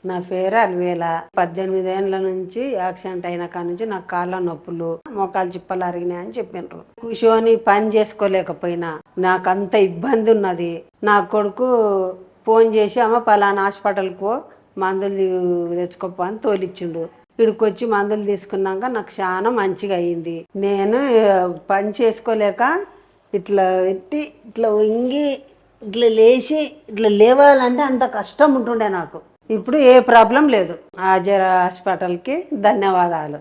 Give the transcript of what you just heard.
నా పేరు అల్వేల. 18 ఏళ్ళ నుంచి యాక్సిడెంట్ అయిన కాడ నుంచి నాకు కాళ్ళ నొప్పులు, మోకాలు చిప్పలు అరిగినాయి అని చెప్పిండ్రు. కూర్చొని పని చేసుకోలేకపోయినా నాకు అంత ఇబ్బంది ఉన్నది. నా కొడుకు ఫోన్ చేసి అమ్మ పలానా హాస్పిటల్కు మందులు తెచ్చుకోపో అని తోలిచ్చిండు. ఇక్కడికి వచ్చి మందులు తీసుకున్నాక నాకు చాలా మంచిగా అయ్యింది. నేను పని చేసుకోలేక ఇట్లా పెట్టి ఇట్లా వంగి ఇట్లా లేచి ఇట్లా లేవాలంటే అంత కష్టం ఉంటుండే నాకు. ఇప్పుడు ఏ ప్రాబ్లం లేదు. ఆజర్ హాస్పిటల్కి ధన్యవాదాలు.